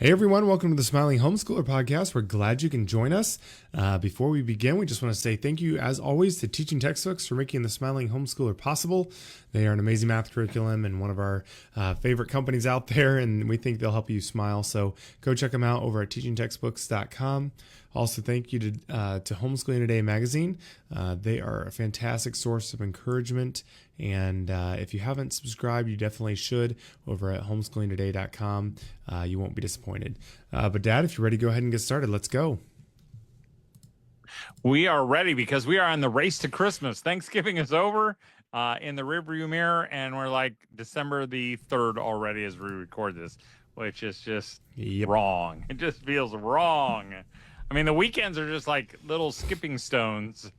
Hey everyone, welcome to the Smiling Homeschooler Podcast. We're glad you can join us. Before we begin, we just want to say thank you, as always, to Teaching Textbooks for making the Smiling Homeschooler possible. They are an amazing math curriculum and one of our favorite companies out there, and we think they'll help you smile. So go check them out over at teachingtextbooks.com. Also, thank you to Homeschooling Today magazine. They are a fantastic source of encouragement. And if you haven't subscribed, you definitely should over at homeschoolingtoday.com. You won't be disappointed. But Dad, if you're ready, go ahead and get started. Let's go. We are ready because we are on the race to Christmas. Thanksgiving is over in the rearview mirror, and we're like December the 3rd already as we record this, which is just wrong. It just feels wrong. I mean, the weekends are just like little skipping stones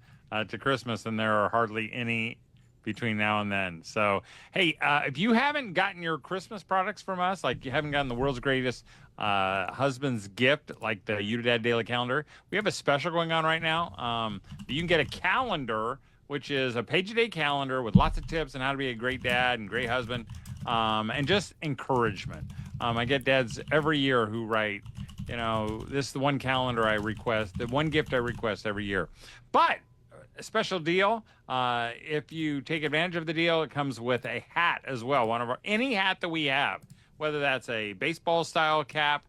to Christmas, and there are hardly any between now and then. So, hey, if you haven't gotten your Christmas products from us, like you haven't gotten the world's greatest husband's gift, like the You to Dad Daily Calendar, we have a special going on right now. You can get a calendar, which is a page-a-day calendar with lots of tips on how to be a great dad and great husband, and just encouragement. I get dads every year who write, you know, this is the one calendar I request, the one gift I request every year. But a special deal, if you take advantage of the deal, it comes with a hat as well. Any hat that we have, whether that's a baseball style cap,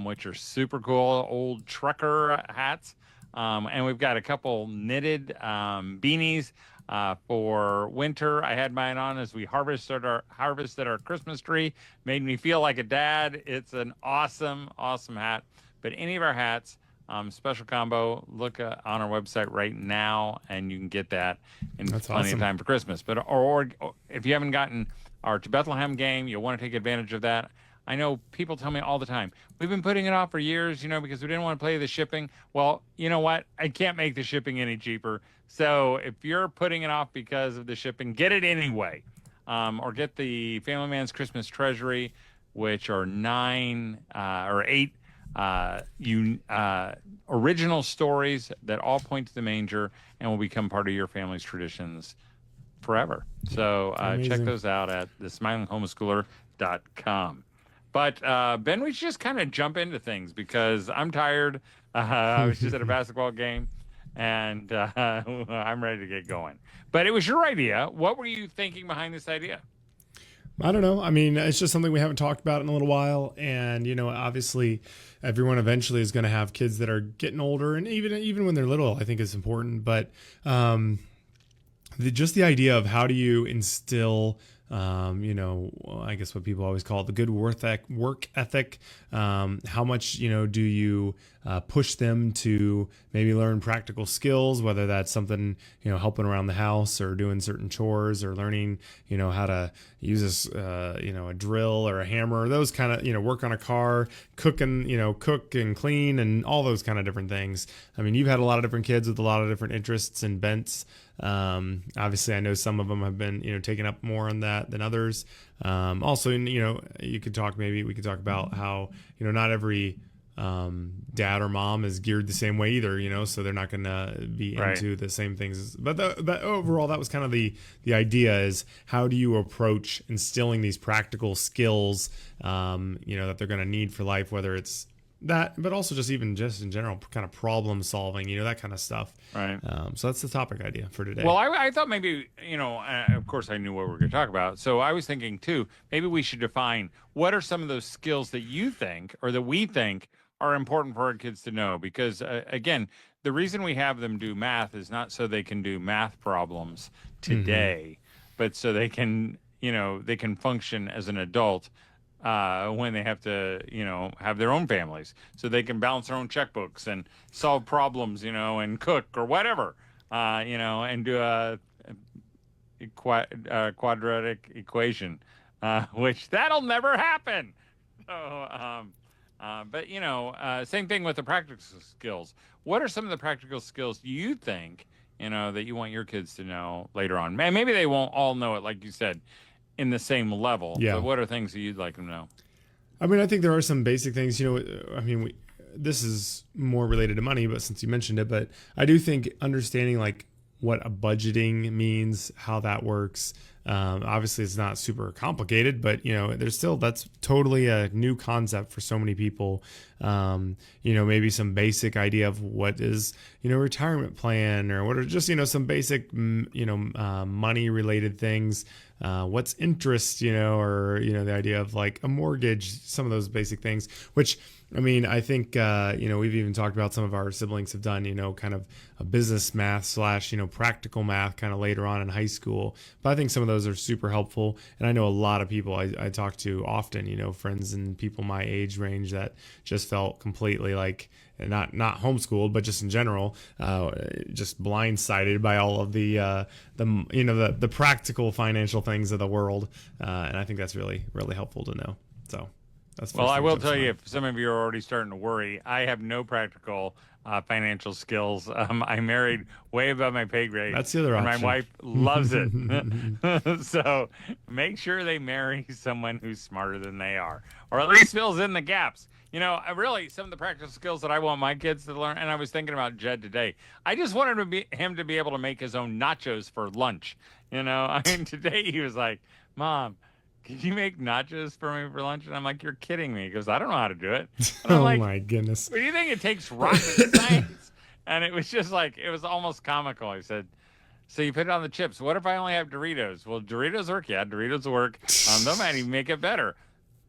which are super cool, old trucker hats, and we've got a couple knitted beanies for winter. I had mine on as we harvested our Christmas tree. Made me feel like a dad. It's an awesome hat. But any of our hats, special combo, look on our website right now and you can get that in plenty of time for Christmas. But or if you haven't gotten our To Bethlehem game, you'll want to take advantage of that. I know people tell me all the time, we've been putting it off for years, because we didn't want to pay the shipping. Well, you know what? I can't make the shipping any cheaper. So if you're putting it off because of the shipping, get it anyway. Or get the Family Man's Christmas Treasury, which are 8 original stories that all point to the manger and will become part of your family's traditions forever. So check those out at thesmilinghomeschooler.com. But Ben, we should just kind of jump into things because I'm tired. I was just at a basketball game and I'm ready to get going. But it was your idea. What were you thinking behind this idea? I don't know. I mean, it's just something we haven't talked about in a little while. And, obviously everyone eventually is going to have kids that are getting older. And even when they're little, I think it's important. But just the idea of how do you instill, I guess what people always call it, the good work ethic. How much, do you push them to maybe learn practical skills, whether that's something, helping around the house or doing certain chores or learning, how to use a drill or a hammer, or those kind of, work on a car, cook and clean and all those kind of different things. I mean, you've had a lot of different kids with a lot of different interests and bents. Obviously I know some of them have been, taking up more on that than others. Also, we could talk about how, not every dad or mom is geared the same way either, so they're not going to be into the same things. But overall, that was kind of the idea is how do you approach instilling these practical skills, that they're going to need for life, whether it's that, but also just in general, kind of problem solving, that kind of stuff. Right. So that's the topic idea for today. Well, I thought maybe, of course I knew what we were going to talk about. So I was thinking too, maybe we should define what are some of those skills that you think or that we think are important for our kids to know. Because again, the reason we have them do math is not so they can do math problems today, but so they can, they can function as an adult when they have to, have their own families, so they can balance their own checkbooks and solve problems, and cook or whatever, and do a quadratic equation, which that'll never happen. So, but same thing with the practical skills. What are some of the practical skills you think, that you want your kids to know later on? And maybe they won't all know it, like you said, in the same level. Yeah. But what are things that you'd like them to know? I mean, I think there are some basic things, this is more related to money, but since you mentioned it, but I do think understanding like what a budgeting means, how that works, Obviously it's not super complicated, but there's still, that's totally a new concept for so many people. Maybe some basic idea of what is, retirement plan, or what are just, some basic, money related things. What's interest, or, the idea of like a mortgage, some of those basic things, which, I think, we've even talked about, some of our siblings have done, kind of a business math / practical math kind of later on in high school. But I think some of those are super helpful. And I know a lot of people I talk to often, friends and people my age range, that just felt completely like, not homeschooled, but just in general, just blindsided by all of the practical financial things of the world. And I think that's really, really helpful to know. So that's, well, I will tell you, if some of you are already starting to worry, I have no practical financial skills. I married way above my pay grade. That's the other option. My wife loves it. So make sure they marry someone who's smarter than they are, or at least fills in the gaps. I really, some of the practical skills that I want my kids to learn, and I was thinking about Jed today. I just wanted him to be able to make his own nachos for lunch. Today he was like, "Mom, can you make nachos for me for lunch?" And I'm like, "You're kidding me." He goes, "I don't know how to do it." And I'm like, my goodness. What do you think? It takes rocket science? And it was just like, it was almost comical. He said, "So you put it on the chips. What if I only have Doritos?" Well, Doritos work. Yeah, Doritos work. They might even make it better.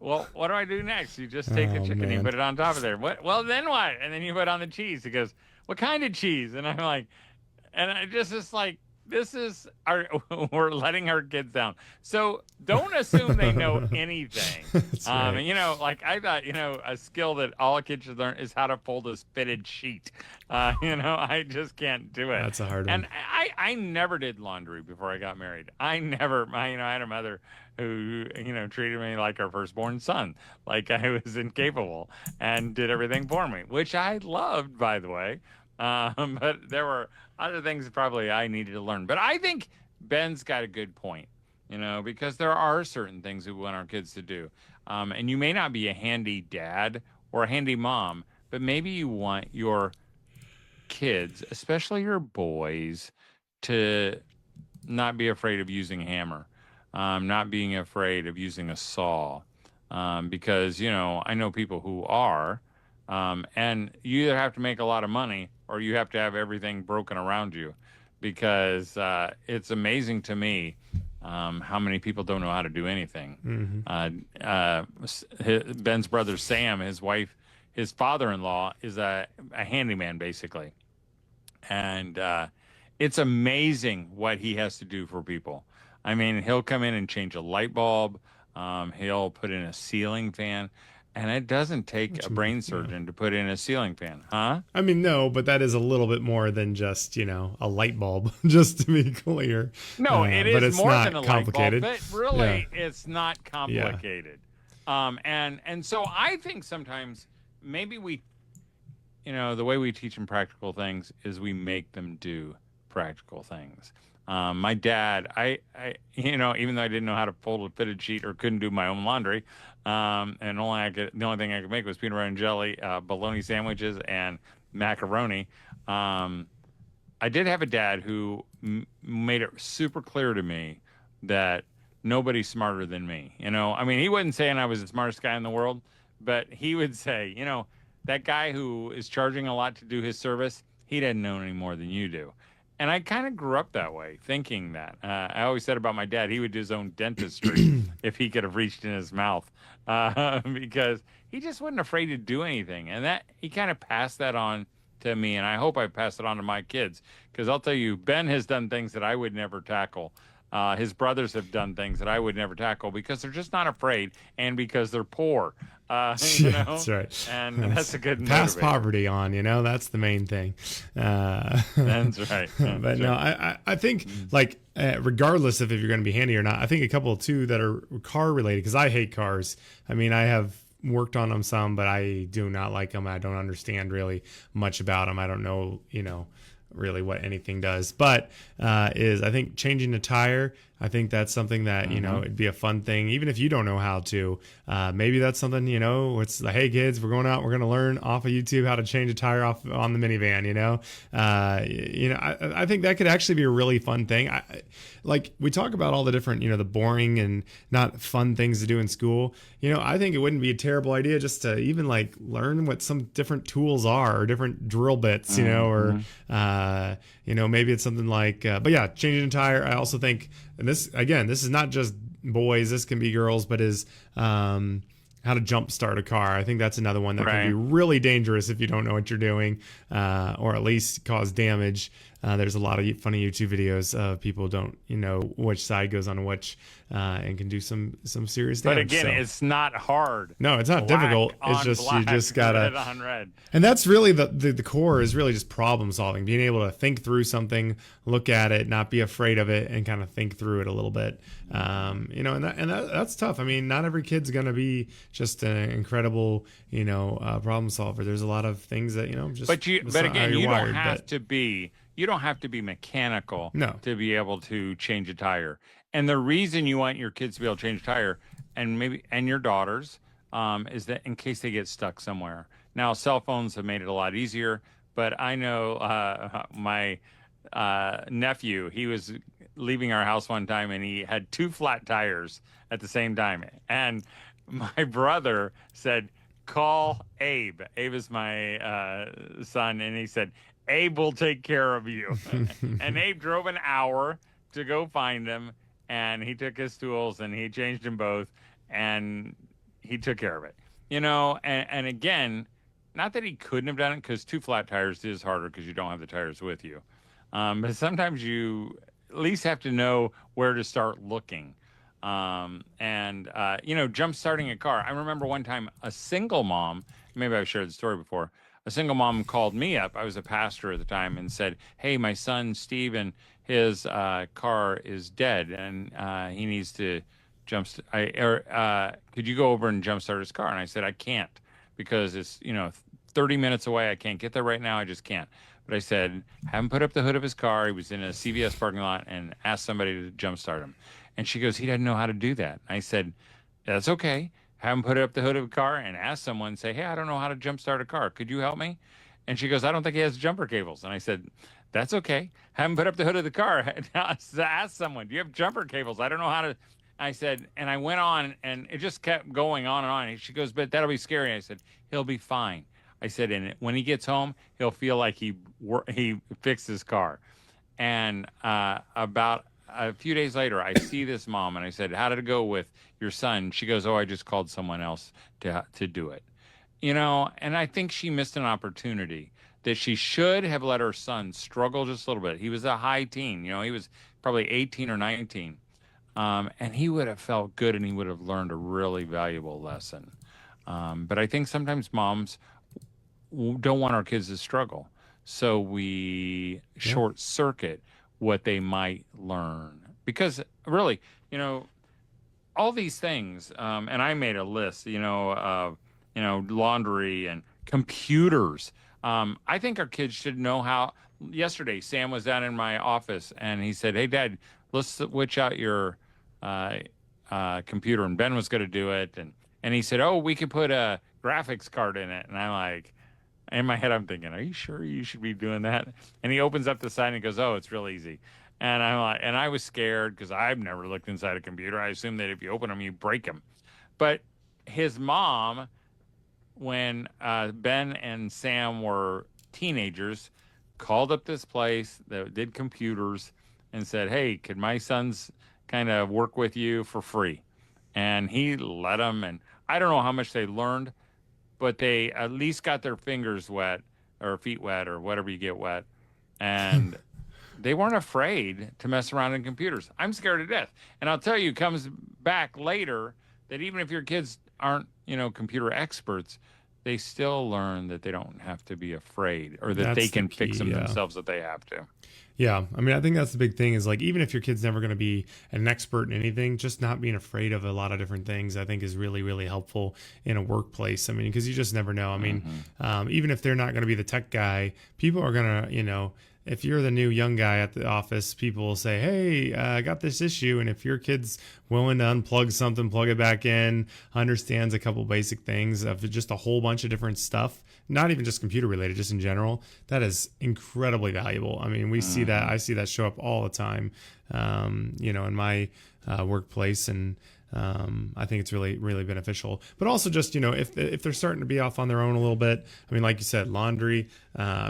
Well, what do I do next? You just take the chicken and you put it on top of there. What? Well, then what? And then you put on the cheese. He goes, "What kind of cheese?" And I'm like, and I just like, we're letting our kids down. So don't assume they know anything. That's right. Like I thought, a skill that all kids should learn is how to fold a fitted sheet. I just can't do it. That's a hard one. And I never did laundry before I got married. I had a mother who, treated me like her firstborn son, like I was incapable, and did everything for me, which I loved, by the way. But there were other things that probably I needed to learn. But I think Ben's got a good point, because there are certain things we want our kids to do. And you may not be a handy dad or a handy mom, but maybe you want your kids, especially your boys, to not be afraid of using a hammer, not being afraid of using a saw, because, I know people who are, and you either have to make a lot of money or you have to have everything broken around you, because it's amazing to me how many people don't know how to do anything. Ben's brother Sam, his wife, his father-in-law is a handyman, basically. And it's amazing what he has to do for people. He'll come in and change a light bulb. He'll put in a ceiling fan. And it doesn't take a brain surgeon to put in a ceiling fan, huh? No, but that is a little bit more than just, a light bulb, just to be clear. No, it is, but it's more not than a complicated. light bulb, but really it's not complicated. And so I think sometimes maybe we, the way we teach them practical things is we make them do practical things. My dad, I even though I didn't know how to fold a fitted sheet or couldn't do my own laundry, and the only thing I could make was peanut butter and jelly, bologna sandwiches, and macaroni. I did have a dad who made it super clear to me that nobody's smarter than me. He wasn't saying I was the smartest guy in the world, but he would say, that guy who is charging a lot to do his service, he doesn't know any more than you do. And I kind of grew up that way, thinking that. I always said about my dad, he would do his own dentistry if he could have reached in his mouth, because he just wasn't afraid to do anything. And that he kind of passed that on to me, and I hope I pass it on to my kids, because I'll tell you, Ben has done things that I would never tackle. His brothers have done things that I would never tackle because they're just not afraid, and because they're poor. That's right. And that's a good pass motivator. Poverty on, that's the main thing. That's right. But no, I think regardless of if you're going to be handy or not, I think a couple too that are car related, because I hate cars. I have worked on them some, but I do not like them. I don't understand really much about them. I don't know, really what anything does. But is I think changing a tire. I think that's something that, it'd be a fun thing, even if you don't know how to. Maybe that's something, it's like, hey, kids, we're going out. We're going to learn off of YouTube how to change a tire off on the minivan, I think that could actually be a really fun thing. Like we talk about all the different, the boring and not fun things to do in school. I think it wouldn't be a terrible idea just to even like learn what some different tools are or different drill bits, or maybe it's something like, but yeah, changing a tire. I also think, and this is not just boys, this can be girls, but is how to jump start a car. I think that's another one that can be really dangerous if you don't know what you're doing, or at least cause damage. There's a lot of funny YouTube videos of people don't which side goes on which, and can do some serious damage. But again, it's not hard. No, it's not difficult. It's just black, you just gotta. Red on red. And that's really the core is really just problem solving, being able to think through something, look at it, not be afraid of it, and kind of think through it a little bit. That's tough. I mean, not every kid's gonna be just an incredible problem solver. There's a lot of things that just. But again, you don't have to be mechanical to be able to change a tire. And the reason you want your kids to be able to change a tire, and your daughters, is that in case they get stuck somewhere. Now, cell phones have made it a lot easier, but I know my nephew, he was leaving our house one time and he had 2 flat tires at the same time. And my brother said, call Abe. Abe is my son. And he said, Abe will take care of you. And Abe drove an hour to go find him, and he took his tools and he changed them both, and he took care of it. And again, not that he couldn't have done it, because 2 flat tires is harder because you don't have the tires with you. But sometimes you at least have to know where to start looking. Jump starting a car. I remember one time a single mom, maybe I've shared the story before, a single mom called me up. I was a pastor at the time, and said, hey, my son, Steven, his car is dead, and he needs to could you go over and jumpstart his car? And I said, I can't, because it's, 30 minutes away. I can't get there right now. I just can't. But I said, have him put up the hood of his car. He was in a CVS parking lot, and ask somebody to jumpstart him. And she goes, he doesn't know how to do that. I said, that's okay. Have him put up the hood of a car and ask someone, say, hey, I don't know how to jumpstart a car. Could you help me? And she goes, I don't think he has jumper cables. And I said, that's okay. Have him put up the hood of the car. Ask someone, do you have jumper cables? I don't know how to. I said, and I went on, and it just kept going on and on. And she goes, but that'll be scary. I said, he'll be fine. I said, and when he gets home, he'll feel like he fixed his car. And about a few days later, I see this mom, and I said, how did it go with your son? She goes, oh, I just called someone else to do it. And I think she missed an opportunity that she should have let her son struggle just a little bit. He was a high teen. He was probably 18 or 19. And he would have felt good, and he would have learned a really valuable lesson. But I think sometimes moms don't want our kids to struggle. So we short circuit what they might learn, because really, all these things, and I made a list, of, laundry and computers. I think our kids should know how. Yesterday, Sam was down in my office, and he said, hey, Dad, let's switch out your computer. And Ben was going to do it. And he said, oh, we could put a graphics card in it. And I'm like, in my head, I'm thinking, are you sure you should be doing that? And he opens up the side and goes, oh, it's real easy. And I'm like, and I was scared because I've never looked inside a computer. I assume that if you open them, you break them. But his mom, when Ben and Sam were teenagers, called up this place that did computers and said, hey, could my sons kind of work with you for free? And he let them. And I don't know how much they learned, but they at least got their fingers wet or feet wet or whatever you get wet. And they weren't afraid to mess around in computers. I'm scared to death. And I'll tell you, it comes back later that even if your kids aren't, computer experts, they still learn that they don't have to be afraid, or that they can fix them themselves if they have to. Yeah. I mean, I think that's the big thing is, like, even if your kid's never going to be an expert in anything, just not being afraid of a lot of different things, I think is really, really helpful in a workplace. I mean, because you just never know. I mean, even if they're not going to be the tech guy, people are going to, if you're the new young guy at the office, people will say, "Hey, I got this issue," and if your kid's willing to unplug something, plug it back in, understands a couple basic things of just a whole bunch of different stuff, not even just computer related, just in general, that is incredibly valuable. I mean, we see that. I see that show up all the time, in my workplace, and I think it's really, really beneficial. But also just, if they're starting to be off on their own a little bit, I mean, like you said, laundry, I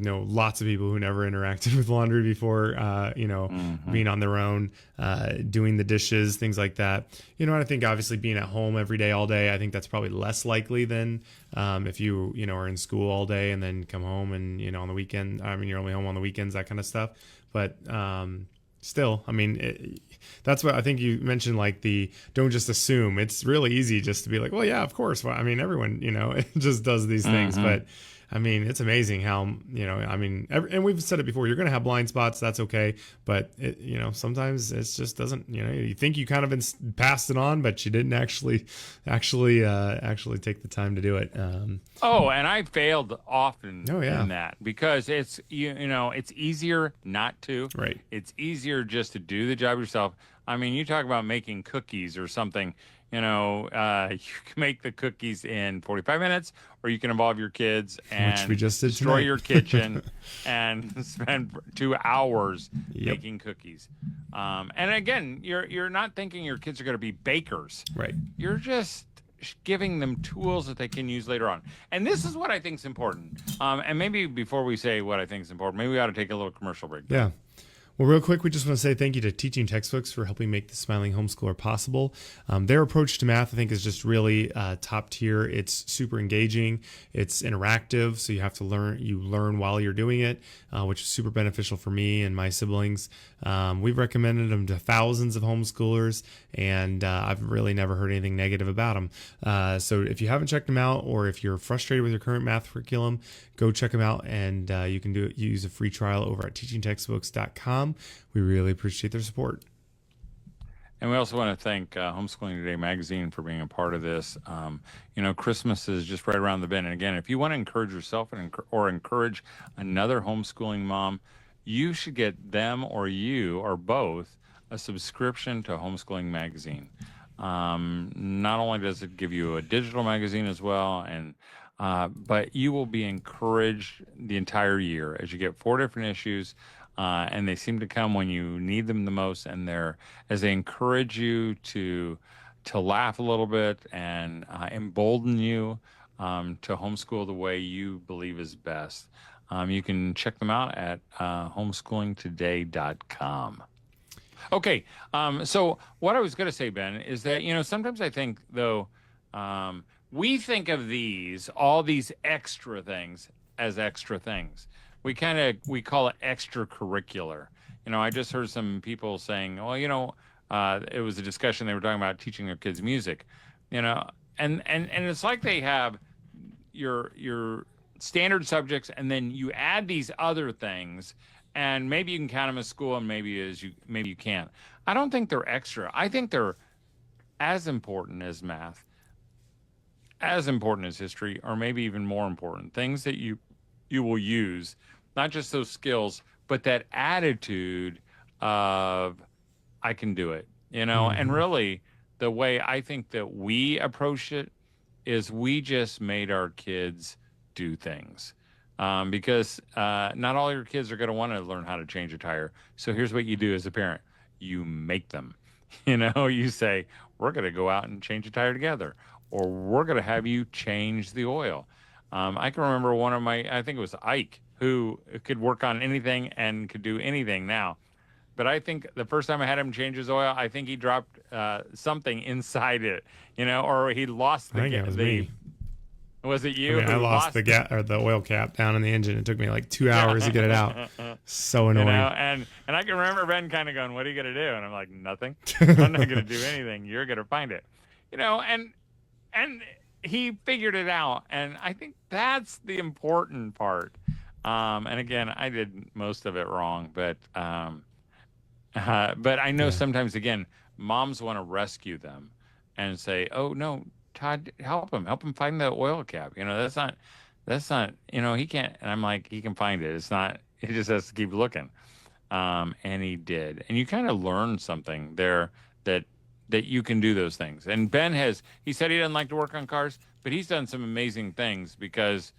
know lots of people who never interacted with laundry before, being on their own, doing the dishes, things like that. And I think obviously being at home every day, all day, I think that's probably less likely than if you, are in school all day and then come home and, on the weekend, you're only home on the weekends, that kind of stuff. But still, that's what I think you mentioned, like don't just assume. It's really easy just to be like, well, yeah, of course. Well, everyone, it just does these things. But it's amazing how, and we've said it before, you're going to have blind spots. That's okay. But, sometimes it just doesn't, you think you kind of passed it on, but you didn't actually take the time to do it. And I failed often in that because it's, it's easier not to. Right. It's easier just to do the job yourself. You talk about making cookies or something. You can make the cookies in 45 minutes, or you can involve your kids and which we just did destroy tonight. your kitchen and spend 2 hours making cookies. And again, you're not thinking your kids are going to be bakers. Right. You're just giving them tools that they can use later on. And this is what I think is important. And maybe before we say what I think is important, maybe we ought to take a little commercial break. Yeah. Well, real quick, we just want to say thank you to Teaching Textbooks for helping make the Smiling Homeschooler possible. Their approach to math, I think, is just really top tier. It's super engaging. It's interactive, so you have to learn. You learn while you're doing it, which is super beneficial for me and my siblings. We've recommended them to thousands of homeschoolers, and I've really never heard anything negative about them. So if you haven't checked them out, or if you're frustrated with your current math curriculum, go check them out, and you can use a free trial over at teachingtextbooks.com. We really appreciate their support. And we also want to thank Homeschooling Today magazine for being a part of this. Christmas is just right around the bend. And again, if you want to encourage yourself or encourage another homeschooling mom, you should get them or you or both a subscription to Homeschooling magazine. Not only does it give you a digital magazine as well, but you will be encouraged the entire year as you get 4 different issues. And they seem to come when you need them the most, and as they encourage you to laugh a little bit and embolden you to homeschool the way you believe is best. You can check them out at homeschoolingtoday.com. Okay, so what I was going to say, Ben, is that sometimes I think though we think of all these extra things as extra things. We call it extracurricular. I just heard some people saying, well, it was a discussion, they were talking about teaching their kids music, and it's like they have your standard subjects, and then you add these other things, and maybe you can count them as school, and maybe you can't. I don't think they're extra. I think they're as important as math, as important as history, or maybe even more important. Things that you will use, not just those skills, but that attitude of I can do it, and really the way I think that we approach it is we just made our kids do things because not all your kids are going to want to learn how to change a tire. So here's what you do as a parent. You make them, you say, we're going to go out and change a tire together, or we're going to have you change the oil. I can remember one of I think it was Ike, who could work on anything and could do anything now. But I think the first time I had him change his oil, I think he dropped something inside it, or he lost I think it was me. Was it you? I lost the oil cap down in the engine. It took me like 2 hours to get it out. So annoying. And I can remember Ben kind of going, "What are you going to do?" And I'm like, "Nothing. I'm not going to do anything. You're going to find it." And he figured it out, and I think that's the important part. And again, I did most of it wrong, but I know sometimes, again, moms want to rescue them and say, "Oh no, Todd, help him find the oil cap." That's not that's not, he can't. And I'm like, he can find it. It's not, he just has to keep looking. And he did. And you kind of learn something there that you can do those things. And Ben he said he doesn't like to work on cars, but he's done some amazing things because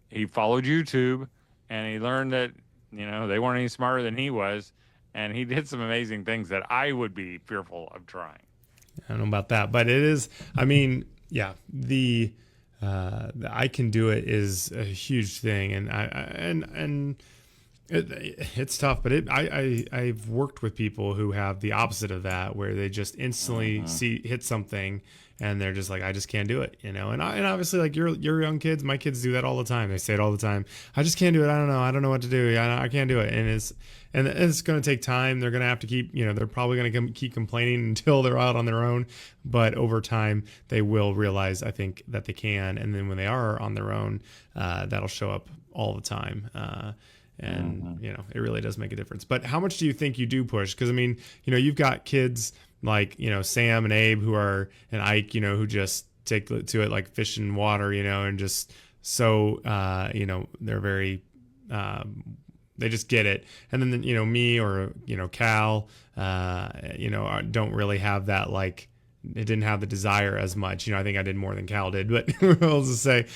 he followed YouTube and he learned that, they weren't any smarter than he was. And he did some amazing things that I would be fearful of trying. I don't know about that, but it is, I mean, yeah, the I can do it is a huge thing. And it's tough, but I've worked with people who have the opposite of that, where they just instantly hit something and they're just like, I just can't do it, And obviously, like your young kids, my kids do that all the time. They say it all the time. I just can't do it. I don't know what to do. I can't do it, and it's going to take time. They're going to have to keep, they're probably going to keep complaining until they're out on their own. But over time, they will realize, I think, that they can, and then when they are on their own, that'll show up all the time. And it really does make a difference. But how much do you think you do push? Because I mean, you've got kids like Sam and Abe and Ike, who just take to it like fish in water, and just so they're very they just get it. And then me or Cal don't really have that, like, it didn't have the desire as much. I think I did more than Cal did, but I'll just say,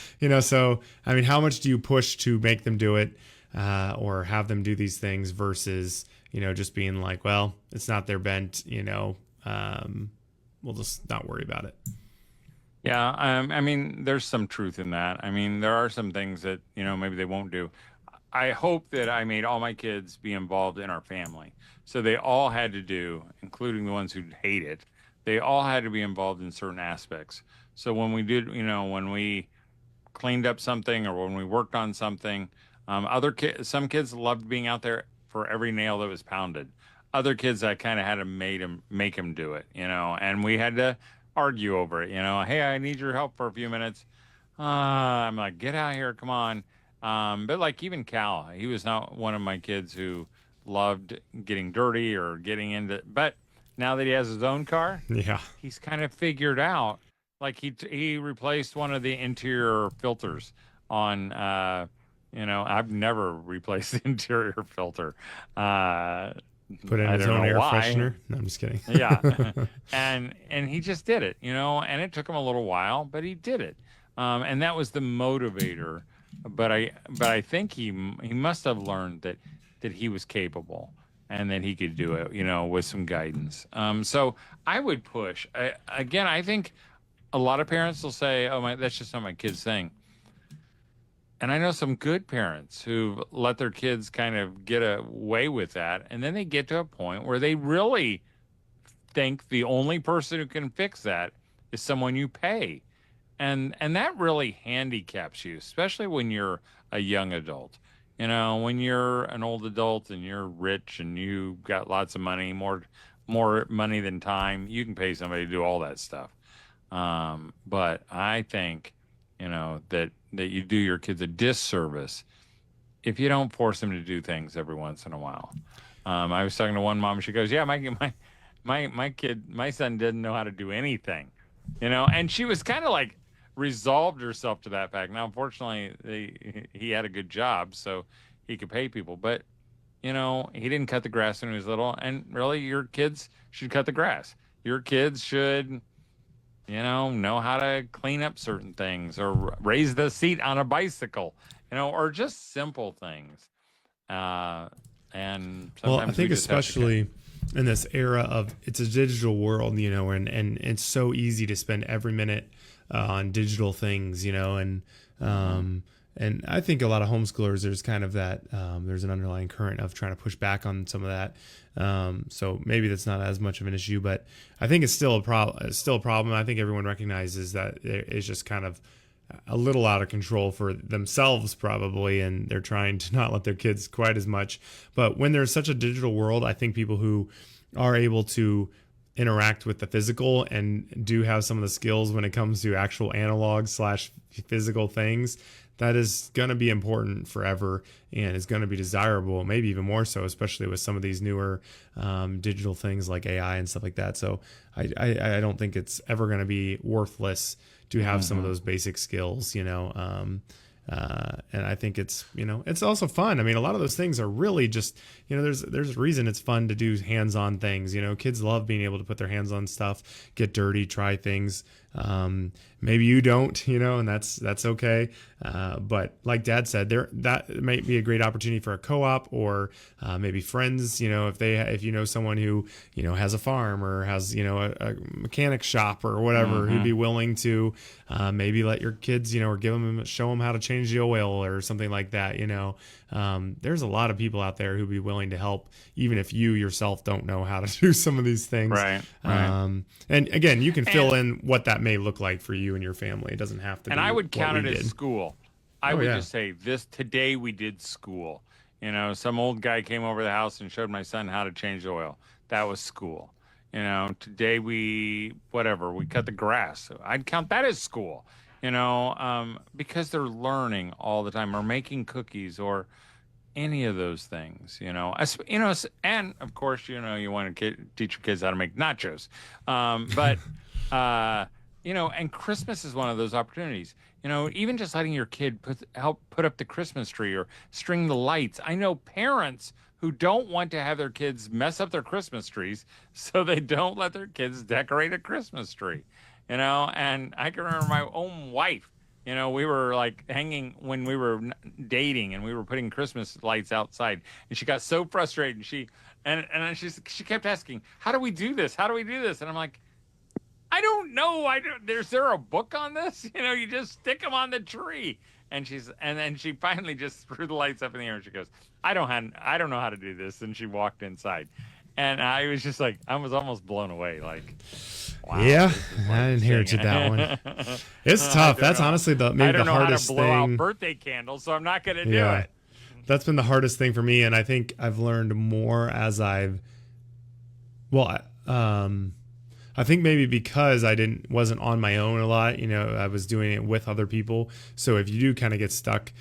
so I mean, how much do you push to make them do it? Or have them do these things versus, just being like, well, it's not their bent, we'll just not worry about it. Yeah. I mean, there's some truth in that. I mean, there are some things that, maybe they won't do. I hope that I made all my kids be involved in our family. So they all had to do, including the ones who hate it, they all had to be involved in certain aspects. So when we did, when we cleaned up something or when we worked on something, some kids loved being out there for every nail that was pounded. Other kids, I kind of had to make them do it, and we had to argue over it. Hey, I need your help for a few minutes. I'm like, get out here, come on. But like even Cal, he was not one of my kids who loved getting dirty or getting into. But now that he has his own car, yeah, he's kind of figured out. Like he replaced one of the interior filters on. I've never replaced the interior filter. Put in his own air freshener. No, I'm just kidding. Yeah, and he just did it, and it took him a little while, but he did it, and that was the motivator. But I think he must have learned that he was capable and that he could do it, with some guidance. So I would push. I think a lot of parents will say, "Oh, that's just not my kid's thing." And I know some good parents who let their kids kind of get away with that. And then they get to a point where they really think the only person who can fix that is someone you pay. And that really handicaps you, especially when you're a young adult. When you're an old adult and you're rich and you got lots of money, more money than time, you can pay somebody to do all that stuff. But I think, that you do your kids a disservice if you don't force them to do things every once in a while. I was talking to one mom. She goes, "Yeah, my son didn't know how to do anything, and she was kind of like resolved herself to that fact. Now, unfortunately, he had a good job, so he could pay people, but he didn't cut the grass when he was little. And really, your kids should cut the grass. Your kids should." Know how to clean up certain things or raise the seat on a bicycle, or just simple things. And sometimes I think especially in this era of it's a digital world, and it's so easy to spend every minute on digital things, and I think a lot of homeschoolers, there's kind of that, there's an underlying current of trying to push back on some of that. So maybe that's not as much of an issue, but I think it's still a problem. I think everyone recognizes that it's just kind of a little out of control for themselves probably, and they're trying to not let their kids quite as much. But when there's such a digital world, I think people who are able to interact with the physical and do have some of the skills when it comes to actual analog / physical things, that is going to be important forever and is going to be desirable, maybe even more so, especially with some of these newer digital things like AI and stuff like that. So I don't think it's ever going to be worthless to have some of those basic skills, And I think it's, it's also fun. I mean, a lot of those things are really just, there's a reason it's fun to do hands-on things. Kids love being able to put their hands on stuff, get dirty, try things. Maybe you don't, and that's okay. But like Dad said, that might be a great opportunity for a co-op, or maybe friends, if you know someone who, has a farm or has, a mechanic shop or whatever, who'd be willing to maybe let your kids, or show them how to change the oil or something like that. There's a lot of people out there who'd be willing to help, even if you yourself don't know how to do some of these things. Right. And again, you can fill in what that may look like for you and your family. It doesn't have to be. And I would count it as school. I would yeah. just say today we did school. Some old guy came over the house and showed my son how to change the oil. That was school. Today we cut the grass. I'd count that as school. Because they're learning all the time, or making cookies, or any of those things, and of course, you want to teach your kids how to make nachos. And Christmas is one of those opportunities, even just letting your kid help put up the Christmas tree or string the lights. I know parents who don't want to have their kids mess up their Christmas trees, so they don't let their kids decorate a Christmas tree. And I can remember my own wife, we were like hanging when we were dating, and we were putting Christmas lights outside, and she got so frustrated. She kept asking, how do we do this? How do we do this? And I'm like, I don't know. Is there a book on this? You just stick them on the tree. And then she finally just threw the lights up in the air, and she goes, I don't know how to do this. And she walked inside. And I was just like, I was almost blown away. Like, wow. Yeah, I inherited that one. It's tough. That's honestly maybe the hardest thing. I don't know how to blow out birthday candles, so I'm not going to do it. That's been the hardest thing for me. And I think I've learned more as I think maybe because I wasn't on my own a lot, I was doing it with other people. So if you do kind of get stuck,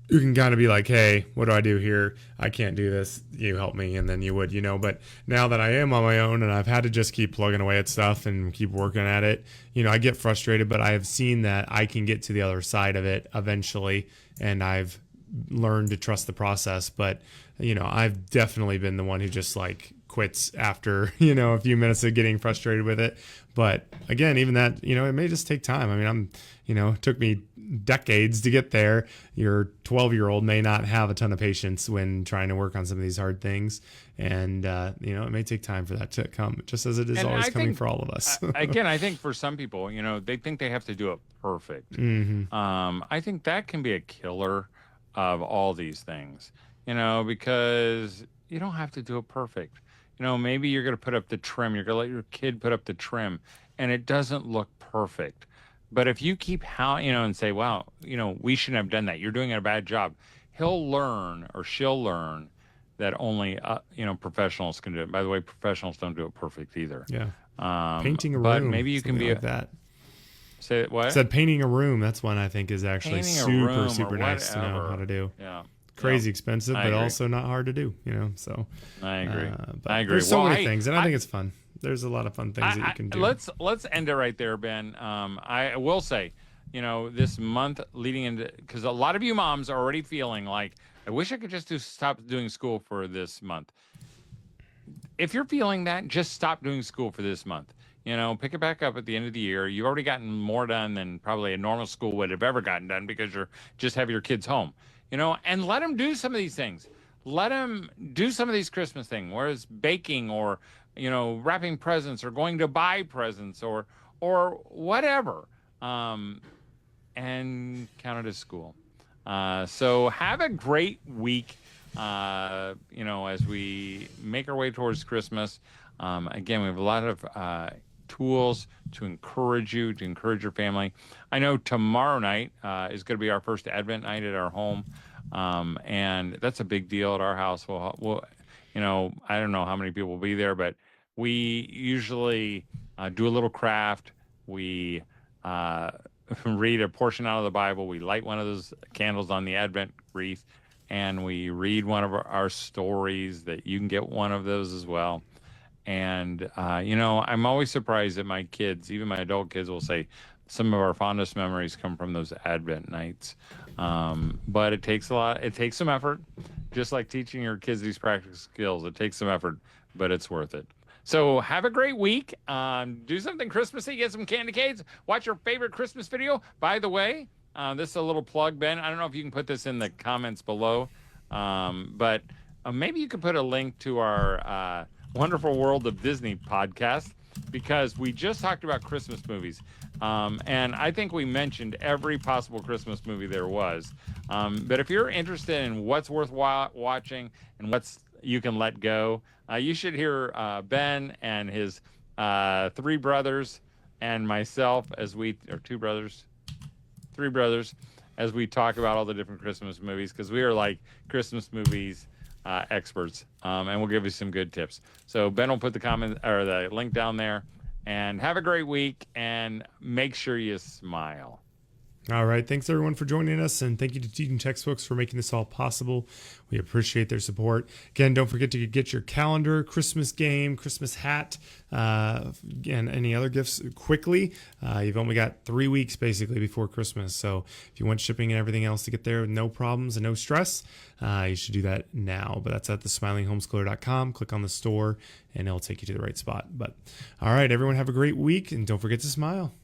you can kind of be like, hey, what do I do here? I can't do this. You help me. And then you would, but now that I am on my own and I've had to just keep plugging away at stuff and keep working at it, I get frustrated, but I have seen that I can get to the other side of it eventually. And I've learned to trust the process. But, I've definitely been the one who just like quits after, a few minutes of getting frustrated with it. But again, even that, it may just take time. I mean, it took me decades to get there. Your 12-year-old may not have a ton of patience when trying to work on some of these hard things. And, it may take time for that to come, just as it is always coming for all of us. Again, I think for some people, they think they have to do it perfect. I think that can be a killer of all these things, because you don't have to do it perfect. Maybe you're going to put up the trim. You're going to let your kid put up the trim, and it doesn't look perfect. But if you keep and say, wow, we shouldn't have done that. You're doing a bad job. He'll learn, or she'll learn, that only, professionals can do it. By the way, professionals don't do it perfect either. Yeah. Painting a room. But maybe you can be like that. Say what? I said painting a room. That's one I think is actually super nice to know how to do. Yeah. Crazy expensive, but also not hard to do, so. I agree. I agree. There's so many things, and I think it's fun. There's a lot of fun things that you can do. Let's end it right there, Ben. I will say, this month leading into, because a lot of you moms are already feeling like, I wish I could just stop doing school for this month. If you're feeling that, just stop doing school for this month. Pick it back up at the end of the year. You've already gotten more done than probably a normal school would have ever gotten done, because you're just have your kids home. And let them do some of these things. Let them do some of these Christmas things, whereas baking, or, wrapping presents, or going to buy presents, or whatever, and count it as school. So have a great week, as we make our way towards Christmas. Again, we have a lot of tools to encourage you, to encourage your family. I know tomorrow night is going to be our first Advent night at our home, and that's a big deal at our house. We'll I don't know how many people will be there, but we usually do a little craft. We read a portion out of the Bible. We light one of those candles on the Advent wreath, and we read one of our stories. That you can get one of those as well. And, I'm always surprised that my kids, even my adult kids, will say, some of our fondest memories come from those Advent nights. But it takes some effort, just like teaching your kids these practical skills. It takes some effort, but it's worth it. So have a great week. Do something Christmassy. Get some candy canes. Watch your favorite Christmas video. By the way, this is a little plug, Ben. I don't know if you can put this in the comments below, but maybe you could put a link to our Wonderful World of Disney podcast, because we just talked about Christmas movies. And I think we mentioned every possible Christmas movie there was. But if you're interested in what's worth watching and what's you can let go, you should hear Ben and his 3 brothers and myself three brothers, as we talk about all the different Christmas movies, because we are like Christmas movies experts, and we'll give you some good tips. So Ben will put the comment or the link down there, and have a great week, and make sure you smile. All right. Thanks, everyone, for joining us. And thank you to Teaching Textbooks for making this all possible. We appreciate their support. Again, don't forget to get your calendar, Christmas game, Christmas hat, and any other gifts quickly. You've only got 3 weeks, basically, before Christmas. So if you want shipping and everything else to get there with no problems and no stress, you should do that now. But that's at thesmilinghomeschooler.com. Click on the store, and it'll take you to the right spot. But all right, everyone, have a great week. And don't forget to smile.